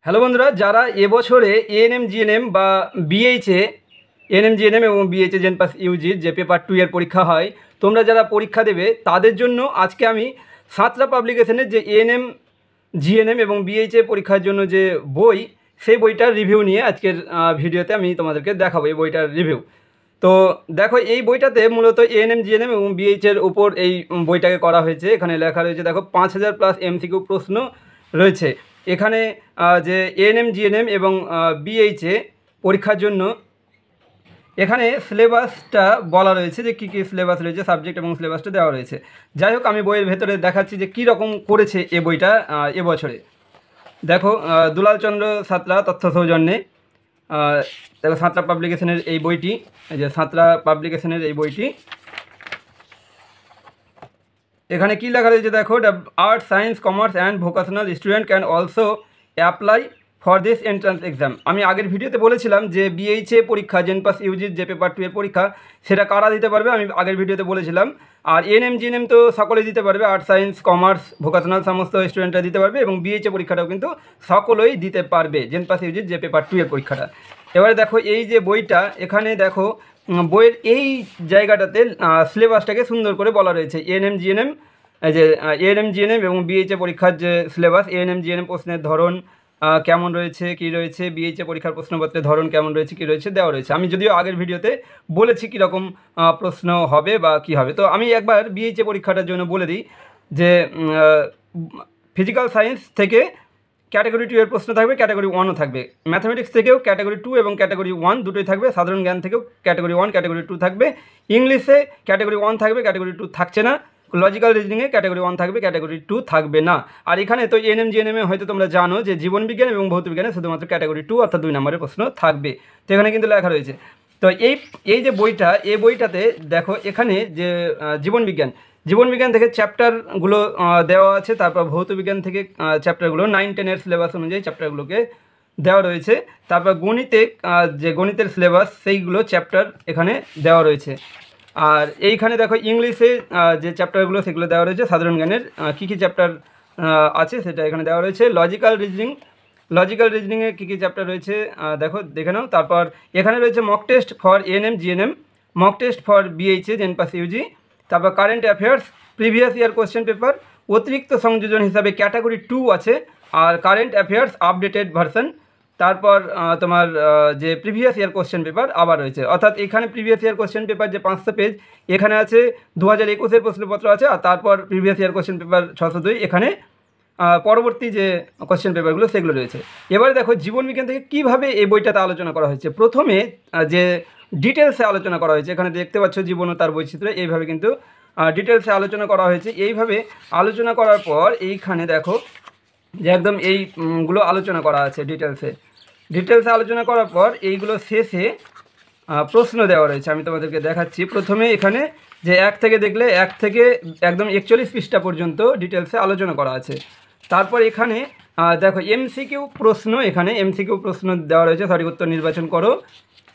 Hello বন্ধুরা, যারা এবছরে এএনএম জিএনএম বা বিএইচএ এএনএম জিএনএম এবং বিএইচএ জেন পাস ইউজির যে পেপার 2 এর পরীক্ষা হয়, তোমরা যারা পরীক্ষা দেবে তাদের জন্য আজকে আমি সাঁতরা পাবলিকেশনের যে এএনএম জিএনএম এবং বিএইচএ পরীক্ষার জন্য যে বই, সেই বইটার রিভিউ নিয়ে আজকের ভিডিওতে আমি তোমাদেরকে দেখাবো এই বইটার রিভিউ। তো দেখো, এই বইটাতে মূলত এএনএম জিএনএম এবং বিএইচের উপর এই বইটাকে করা হয়েছে। এখানে লেখা রয়েছে, দেখো 5000+ এমসিকিউ প্রশ্ন রয়েছে এখানে। যে এএনএম জিএনএম এবং বিএইচএ পরীক্ষার জন্য এখানে সিলেবাসটা বলা রয়েছে, যে কী কী সিলেবাস রয়েছে, সাবজেক্ট এবং সিলেবাসটা দেওয়া রয়েছে। যাই হোক, আমি বইয়ের ভেতরে দেখাচ্ছি যে কী রকম করেছে এ বইটা এবছরে। দেখো, দুলাল চন্দ্র সাঁতরা তথ্য সৌজন্যে, দেখো সাঁতরা পাবলিকেশনের এই বইটি, এই যে সাঁতরা পাবলিকেশনের এই বইটি। এখানে কি লেখা রয়েছে দেখো, art, science, commerce and vocational student can also apply for this entrance exam. আমি আগের ভিডিওতে বলেছিলাম যে বিএইচএ পরীক্ষা, জেন পাস ইউজির যে পেপার 2 এর পরীক্ষা, সেটা কারা দিতে পারবে, আমি আগের ভিডিওতে বলেছিলাম। আর এএনএম জিএনএম তো সকলেই দিতে পারবে, আর্ট, সায়েন্স, কমার্স, ভোকেশনাল সমস্ত স্টুডেন্টরা দিতে পারবে, এবং বিএইচএ পরীক্ষাটাও কিন্তু সকলেই দিতে পারবে, জেন পাস ইউজির যে পেপার 2 এর পরীক্ষাটা। এবারে দেখো, এই যে বইটা, এখানে দেখো বইয়ের এই জায়গাটাতে সিলেবাসটাকে সুন্দর করে বলা রয়েছে। এএনএম জিএনএম, এই যে এএনএম জিএনএম এবং বিএইচএ পরীক্ষার যে সিলেবাস, এএনএম জিএনএম প্রশ্নের ধরন কেমন রয়েছে, কী রয়েছে, বিএইচএ পরীক্ষার প্রশ্নপত্রের ধরন কেমন রয়েছে, কী রয়েছে দেওয়া রয়েছে। আমি যদিও আগের ভিডিওতে বলেছি কীরকম প্রশ্ন হবে বা কী হবে। তো আমি একবার বিএইচএ পরীক্ষাটার জন্য বলে দিই যে ফিজিক্যাল সায়েন্স থেকে ক্যাটাগরি 2 এর প্রশ্ন থাকবে, ক্যাটাগরি 1ও থাকবে। ম্যাথামেটিক্স থেকেও ক্যাটাগরি 2 এবং ক্যাটাগরি 1 দুটোই থাকবে। সাধারণ জ্ঞান থেকেও ক্যাটাগরি 1, ক্যাটাগরি 2 থাকবে। ইংলিশে ক্যাটাগরি 1 থাকবে, ক্যাটাগরি 2 থাকছে না। লজিক্যাল রিজনিংয়ে ক্যাটাগরি 1 থাকবে, ক্যাটাগরি 2 থাকবে না। আর এখানে তো এএনএম জিএনএমে হয়তো তোমরা জানো যে জীবনবিজ্ঞান এবং ভৌতবিজ্ঞানে শুধুমাত্র ক্যাটাগরি 2 অর্থাৎ 2 নম্বরের প্রশ্ন থাকবে। তো এখানে কিন্তু লেখা রয়েছে। তো এই যে বইটা, এই বইটাতে দেখো, এখানে যে জীবনবিজ্ঞান থেকে চ্যাপ্টারগুলো দেওয়া আছে, তারপর ভৌতবিজ্ঞান থেকে চ্যাপ্টারগুলো 9-10 সিলেবাস অনুযায়ী চ্যাপ্টারগুলোকে দেওয়া রয়েছে। তারপর গণিতে যে গণিতের সিলেবাস, সেইগুলো চ্যাপ্টার এখানে দেওয়া রয়েছে। আর এইখানে দেখো, ইংলিশে যে চ্যাপ্টারগুলো সেগুলো দেওয়া রয়েছে। সাধারণ জ্ঞানের কী কী চ্যাপ্টার আছে সেটা এখানে দেওয়া রয়েছে। লজিক্যাল রিজনিংয়ে কী কী চ্যাপ্টার রয়েছে দেখো, দেখে নাও। তারপর এখানে রয়েছে mock test for ANM GNM, mock test for BHA gen pass UG, তারপর current affairs, previous year question paper, অতিরিক্ত সংযোজন হিসাবে ক্যাটাগরি 2 আছে, আর কারেন্ট অ্যাফেয়ার্স আপডেটেড ভার্সন। তারপর তোমার যে প্রিভিয়াস ইয়ার কোশ্চেন পেপার আবার রয়েছে, অর্থাৎ এখানে প্রিভিয়াস ইয়ার কোশ্চেন পেপার যে 500 পেজ, এখানে আছে 2021-এর প্রশ্নপত্র আছে, আর তারপর প্রিভিয়াস ইয়ার কোশ্চেন পেপার 602, এখানে পরবর্তী যে কোশ্চেন পেপারগুলো সেগুলো রয়েছে। এবারে দেখো, জীবনবিজ্ঞান থেকে কীভাবে এই বইটাতে আলোচনা করা হয়েছে। প্রথমে যে ডিটেলসে আলোচনা করা হয়েছে, এখানে দেখতে পাচ্ছ জীবন ও তার বৈচিত্র্য, এইভাবে কিন্তু ডিটেলসে আলোচনা করা হয়েছে। এইভাবে আলোচনা করার পর এইখানে দেখো যে একদম এইগুলো আলোচনা করা আছে ডিটেলসে আলোচনা করার পর এইগুলো শেষে প্রশ্ন দেওয়া রয়েছে। আমি তোমাদেরকে দেখাচ্ছি। প্রথমে এখানে যে 1 থেকে দেখলে 1 থেকে একদম 41 পৃষ্ঠা পর্যন্ত ডিটেলসে আলোচনা করা আছে। তারপর এখানে দেখো এমসিকিউ প্রশ্ন, এখানে এমসিকিউ প্রশ্ন দেওয়া রয়েছে। সঠিক উত্তর নির্বাচন করো,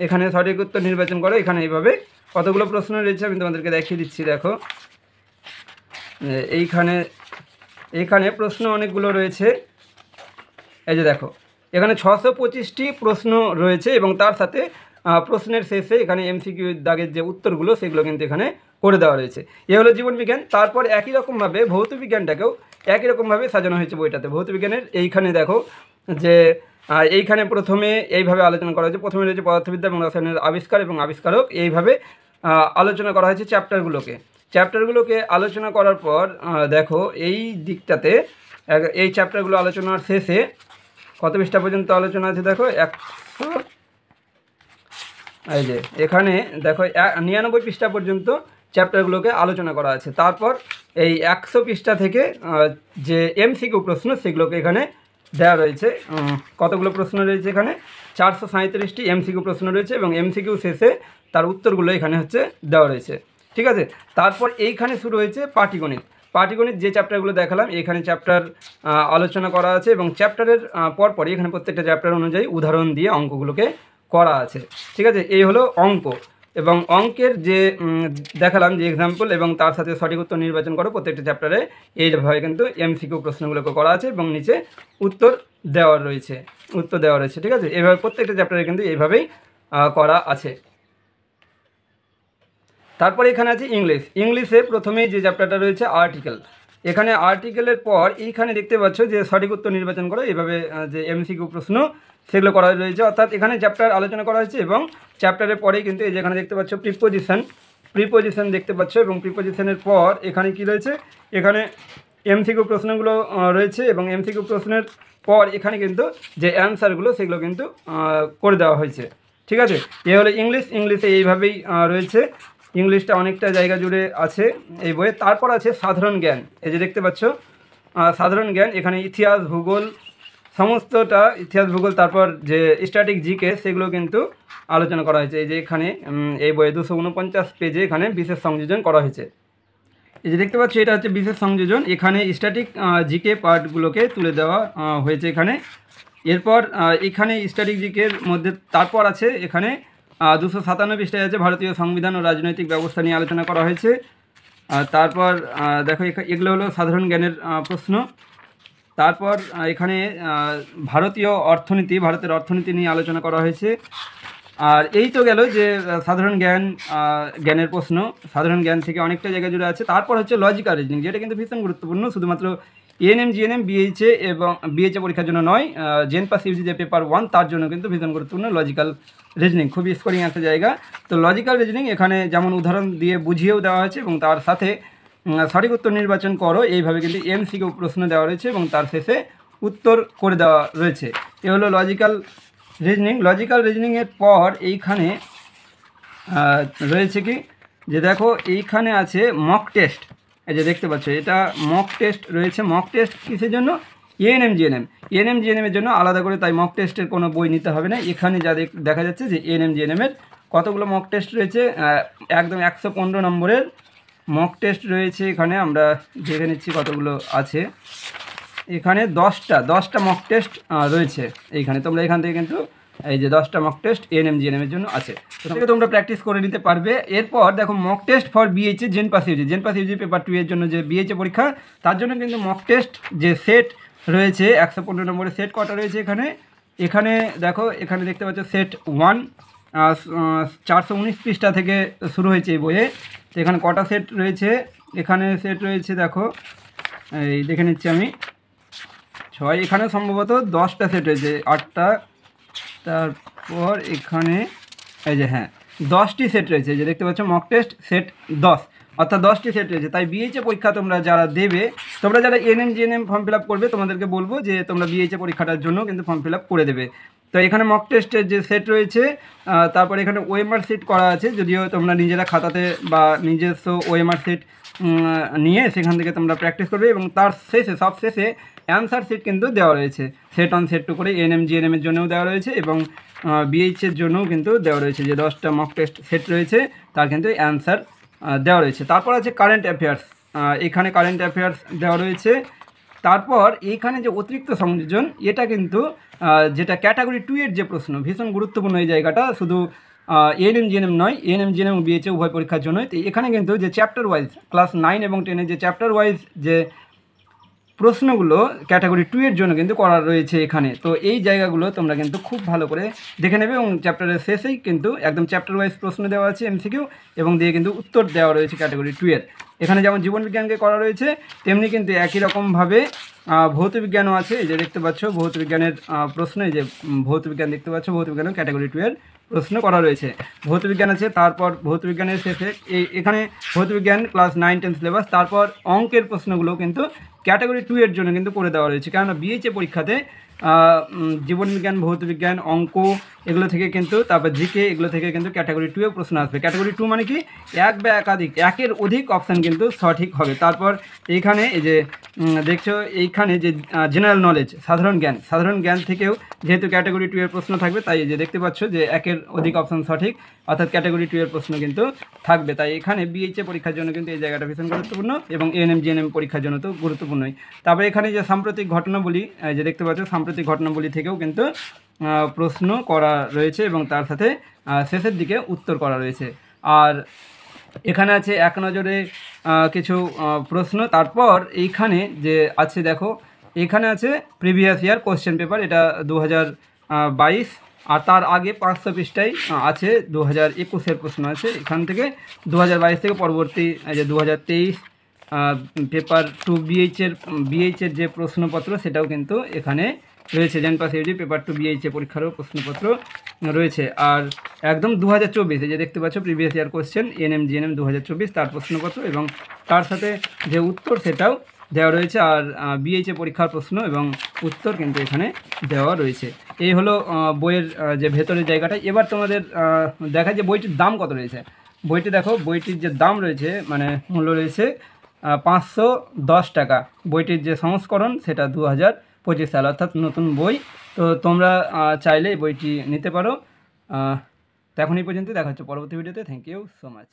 এখানে সঠিক উত্তর নির্বাচন করো। এখানে এইভাবে কতগুলো প্রশ্ন রয়েছে আমি তোমাদেরকে দেখিয়ে দিচ্ছি। দেখো, এইখানে প্রশ্ন অনেকগুলো রয়েছে। এই যে দেখো, এখানে 625টি প্রশ্ন রয়েছে, এবং তার সাথে প্রশ্নের শেষে এখানে এমসিকিউ দাগের যে উত্তরগুলো সেগুলো কিন্তু এখানে করে দেওয়া রয়েছে। এ হলো জীবনবিজ্ঞান। তারপর একই রকমভাবে ভৌতবিজ্ঞানটাকেও একই রকমভাবে সাজানো হয়েছে বইটাতে। ভৌতবিজ্ঞানের এইখানে দেখো যে এইখানে প্রথমে এইভাবে আলোচনা করা হয়েছে। প্রথমে রয়েছে পদার্থবিদ্যা এবং রসায়নের আবিষ্কার এবং আবিষ্কারক, এইভাবে আলোচনা করা হয়েছে চ্যাপ্টারগুলোকে আলোচনা করার পর দেখো এই দিকটাতে এই চ্যাপ্টারগুলো আলোচনার শেষে কত পৃষ্ঠা পর্যন্ত আলোচনা আছে দেখো, 100, এই যে এখানে দেখো 99 পৃষ্ঠা পর্যন্ত চ্যাপ্টারগুলোকে আলোচনা করা আছে। তারপর এই 100 পৃষ্ঠা থেকে যে এমসিকিউ প্রশ্ন সেগুলোকে এখানে দেওয়া রয়েছে। কতগুলো প্রশ্ন রয়েছে এখানে, 437টি এমসিকিউ প্রশ্ন রয়েছে, এবং এমসিকিউ শেষে তার উত্তরগুলো এখানে হচ্ছে দেওয়া রয়েছে। ঠিক আছে। তারপর এইখানে শুরু হয়েছে পাটিগণিত যে চ্যাপ্টারগুলো দেখালাম, এখানে চ্যাপ্টার আলোচনা করা আছে, এবং চ্যাপ্টারের পরপরই এখানে প্রত্যেকটা চ্যাপ্টার অনুযায়ী উদাহরণ দিয়ে অঙ্কগুলোকে করা আছে। ঠিক আছে, এই হলো অঙ্ক। এবং অঙ্কের যে দেখালাম যে এক্সাম্পল এবং তার সাথে সঠিক উত্তর নির্বাচন করো, প্রত্যেকটা চ্যাপ্টারে এইভাবে কিন্তু এমসিকিউ প্রশ্নগুলোকে করা আছে এবং নিচে উত্তর দেওয়া রয়েছে, ঠিক আছে। এইভাবে প্রত্যেকটা চ্যাপ্টারে কিন্তু এইভাবেই করা আছে। তারপরে এখানে আছে ইংলিশে প্রথমেই যে চ্যাপ্টারটা রয়েছে আর্টিকেল। এখানে আর্টিকেলের পর এইখানে দেখতে পাচ্ছ যে সঠিক উত্তর নির্বাচন করো, এভাবে যে এমসিকিউ প্রশ্ন সেগুলো করা রয়েছে, অর্থাৎ এখানে চ্যাপ্টার আলোচনা করা হয়েছে এবং চ্যাপ্টারের পরেই কিন্তু এই যেখানে দেখতে পাচ্ছ প্রিপোজিশন দেখতে পাচ্ছ এবং প্রিপোজিশনের পর এখানে কি রয়েছে, এখানে এমসিকিউ প্রশ্নগুলো রয়েছে এবং এমসিকিউ প্রশ্নের পর এখানে কিন্তু যে অ্যান্সারগুলো সেগুলো কিন্তু করে দেওয়া হয়েছে, ঠিক আছে। এ হলো ইংলিশে এইভাবেই রয়েছে। ইংলিশটা অনেকটা জায়গা জুড়ে আছে এই বইয়ে। তারপর আছে সাধারণ জ্ঞান, এই যে দেখতে পাচ্ছ সাধারণ জ্ঞান, এখানে ইতিহাস ভূগোল সমস্তটা, ইতিহাস ভূগোল তারপর যে স্ট্যাটিক জিকে সেগুলো কিন্তু আলোচনা করা হয়েছে। এই যে এখানে এই বইয়ে 249 পেজে এখানে বিশেষ সংযোজন করা হয়েছে। এই যে দেখতে পাচ্ছ এটা হচ্ছে বিশেষ সংযোজন, এখানে স্ট্যাটিক জিকে পার্টগুলোকে তুলে দেওয়া হয়েছে এখানে। এরপর এখানে স্ট্যাটিক জিকের মধ্যে তারপর আছে এখানে 257 পৃষ্ঠায় আছে ভারতীয় সংবিধান ও রাজনৈতিক ব্যবস্থা নিয়ে আলোচনা করা হয়েছে। তারপর দেখো এগুলো হলো সাধারণ জ্ঞানের প্রশ্ন। তারপর এখানে ভারতের অর্থনীতি নিয়ে আলোচনা করা হয়েছে। আর এই তো গেল যে সাধারণ জ্ঞানের প্রশ্ন, সাধারণ জ্ঞান থেকে অনেকটা জায়গা জুড়ে আছে। তারপর হচ্ছে লজিক্যাল রিজনিং, যেটা কিন্তু ভীষণ গুরুত্বপূর্ণ, শুধুমাত্র এএনএম জিএনএম বিএইচএ এবং বিএইচএ পরীক্ষার জন্য নয়, জেনপাস ইউজি যে পেপার 1 তার জন্য কিন্তু ভীষণ গুরুত্বপূর্ণ লজিক্যাল রিজনিং, খুবই স্কোরিং একটা জায়গা। তো লজিক্যাল রিজনিং এখানে যেমন উদাহরণ দিয়ে বুঝিয়েও দেওয়া হয়েছে এবং তার সাথে সঠিক উত্তর নির্বাচন করো, এইভাবে কিন্তু এমসিকিউ প্রশ্ন দেওয়া রয়েছে এবং তার শেষে উত্তর করে দেওয়া রয়েছে। এ হলো লজিক্যাল রিজনিংয়ের পর এইখানে রয়েছে কি, যে দেখো এইখানে আছে মক টেস্ট, এই যে দেখতে পাচ্ছ এটা মক টেস্ট রয়েছে। মক টেস্ট কিসের জন্য? এএনএম জিএনএমের জন্য আলাদা করে, তাই মক টেস্টের কোনো বই নিতে হবে না। এখানে যা দেখা যাচ্ছে যে এএনএম জিএনএমের কতগুলো মক টেস্ট রয়েছে, একদম 115 নম্বরের মক টেস্ট রয়েছে। এখানে আমরা দেখে নিচ্ছি কতগুলো আছে, এখানে 10টা মক টেস্ট রয়েছে এইখানে। তোমরা এখান থেকে কিন্তু এই যে 10টা মক টেস্ট এএনএম জিএনএমের জন্য আছে, সেটাকে তোমরা প্র্যাকটিস করে নিতে পারবে। এরপর দেখো মক টেস্ট ফর বিএইচএ জেনপাস ইউজি পেপার 2 এর জন্য যে বিএইচএ পরীক্ষা, তার জন্য কিন্তু মক টেস্ট যে সেট রয়েছে 115 নম্বরের সেট কটা রয়েছে এখানে দেখো, এখানে দেখতে পাচ্ছ সেট 1 419 পৃষ্ঠা থেকে শুরু হয়েছে এই বইয়ে। তো এখানে কটা সেট রয়েছে, এখানে সেট রয়েছে দেখো, এই দেখে নিচ্ছি আমি 6, এখানে সম্ভবত 10টা সেট রয়েছে, 8টা, তারপর এখানে এই যে হ্যাঁ 10টি সেট রয়েছে, যে দেখতে পাচ্ছ মক টেস্ট সেট 10, অর্থাৎ 10টি সেট রয়েছে। তাই বিএইচএ পরীক্ষা তোমরা যারা দেবে, তোমরা যারা ANM GNM form fill up করবে, তোমাদেরকে বলবো যে তোমরা বিএইচএ পরীক্ষাটার জন্য কিন্তু ফর্ম ফিল আপ করে দেবে। তো এখানে মক টেস্টের যে সেট রয়েছে, তারপর এখানে ওএমআর সিট করা আছে, যদিও তোমরা নিজেরা খাতাতে বা নিজস্ব ওএমআর সিট নিয়ে সেখান থেকে তোমরা প্র্যাকটিস করবে এবং তার শেষে সবশেষে অ্যান্সার সিট কিন্তু দেওয়া রয়েছে, সেট 1 সেট 2 করে এএনএম জিএনএমের জন্যও দেওয়া রয়েছে এবং বিএইচের জন্যও কিন্তু দেওয়া রয়েছে, যে 10টা মক টেস্ট সেট রয়েছে তার কিন্তু অ্যান্সার দেওয়া রয়েছে। তারপর আছে কারেন্ট অ্যাফেয়ার্স, এখানে কারেন্ট অ্যাফেয়ার্স দেওয়া রয়েছে। তারপর এইখানে যে অতিরিক্ত সংযোজন, এটা কিন্তু যেটা ক্যাটাগরি 2 এর যে প্রশ্ন, ভীষণ গুরুত্বপূর্ণ এই জায়গাটা, শুধু এএনএম জিএনএম নয়, এএনএম জিএনএম বিএইচএ উভয় পরীক্ষার জন্য। তো এখানে কিন্তু যে চ্যাপ্টার ওয়াইজ ক্লাস 9 এবং 10-এর যে চ্যাপ্টার ওয়াইজ যে প্রশ্নগুলো ক্যাটাগরি 2 এর জন্য কিন্তু করা রয়েছে এখানে। তো এই জায়গাগুলো তোমরা কিন্তু খুব ভালো করে দেখে নেবে এবং চ্যাপ্টারের শেষেই কিন্তু একদম চ্যাপ্টার ওয়াইজ প্রশ্ন দেওয়া আছে এমসিকিউ এবং দিয়ে কিন্তু উত্তর দেওয়া রয়েছে ক্যাটাগরি 2 এর। এখানে যেমন জীবনবিজ্ঞানকে করা রয়েছে, তেমনি কিন্তু একই রকমভাবে ভৌতবিজ্ঞানও আছে। এই যে দেখতে পাচ্ছ ভৌতবিজ্ঞানের প্রশ্ন, এই যে ভৌতবিজ্ঞান দেখতে পাচ্ছ, ভৌতবিজ্ঞানও ক্যাটাগরি 2 এর প্রশ্ন করা রয়েছে, ভৌতবিজ্ঞান আছে। তারপর ভৌতবিজ্ঞানের শেষে এখানে ভৌতবিজ্ঞান ক্লাস 9-10 সিলেবাস। তারপর অঙ্কের প্রশ্নগুলো কিন্তু ক্যাটাগরি 2 এর জন্য কিন্তু করে দেওয়া রয়েছে, কেননা বিএইচএ পরীক্ষাতে জীবনবিজ্ঞান, ভৌতবিজ্ঞান, অঙ্ক এগুলো থেকে কিন্তু, তারপর জিকে এগুলো থেকে কিন্তু ক্যাটাগরি 2 এ প্রশ্ন আসবে। ক্যাটাগরি 2 মানে কি, এক বা একের অধিক অপশান কিন্তু সঠিক হবে। তারপর এইখানে এই যে দেখছো, এইখানে যে জেনারেল নলেজ, সাধারণ জ্ঞান থেকেও যেহেতু ক্যাটাগরি 2 এর প্রশ্ন থাকবে, তাই এই যে দেখতে পাচ্ছ যে একের অধিক অপশান সঠিক, অর্থাৎ ক্যাটাগরি 2 এর প্রশ্ন কিন্তু থাকবে। তাই এখানে বিএইচএ পরীক্ষার জন্য কিন্তু এই জায়গাটা ভীষণ গুরুত্বপূর্ণ এবং এএনএম জিএনএম পরীক্ষার জন্য তো গুরুত্বপূর্ণই। তারপরে এখানে যে সাম্প্রতিক ঘটনাবলী, যে দেখতে পাচ্ছ সাম্প্রতিক ঘটনাবলী থেকেও কিন্তু প্রশ্ন করা রয়েছে এবং তার সাথে শেষের দিকে উত্তর করা রয়েছে। আর এখানে আছে এক নজরে কিছু প্রশ্ন। তারপর এইখানে যে আছে দেখো, এখানে আছে প্রিভিয়াস ইয়ার কোশ্চেন পেপার, এটা 2022, আর তার আগে 500 পৃষ্ঠায় আছে 2021-এর প্রশ্ন আছে। এখান থেকে 2022 থেকে পরবর্তী যে 2023 পেপার 2 বিএইচের যে প্রশ্নপত্র সেটাও কিন্তু এখানে রয়েছে। জেনপাস ইউজি পেপার 2 বিএইচএ পরীক্ষারও প্রশ্নপত্র রয়েছে। আর একদম 2024 যে দেখতে পাচ্ছ প্রিভিয়াস ইয়ার কোশ্চেন এনএম 2024 তার প্রশ্নপত্র এবং তার সাথে যে উত্তর সেটাও দেওয়া রয়েছে। আর বিএইচএ পরীক্ষার প্রশ্ন এবং উত্তর কিন্তু এখানে দেওয়া রয়েছে। এই হলো বইয়ের যে ভেতরের জায়গাটা। এবার তোমাদের দেখায় যে বইটির দাম কত রয়েছে। বইটি দেখো, বইটির যে দাম রয়েছে মানে মূল্য রয়েছে 510 টাকা। বইটির যে সংস্করণ সেটা 2025 সাল, অর্থাৎ নতুন বই। তো তোমরা চাইলে এই বইটি নিতে পারো। তো এখন এই পর্যন্ত, দেখা হচ্ছে পরবর্তী ভিডিওতে। Thank you so much.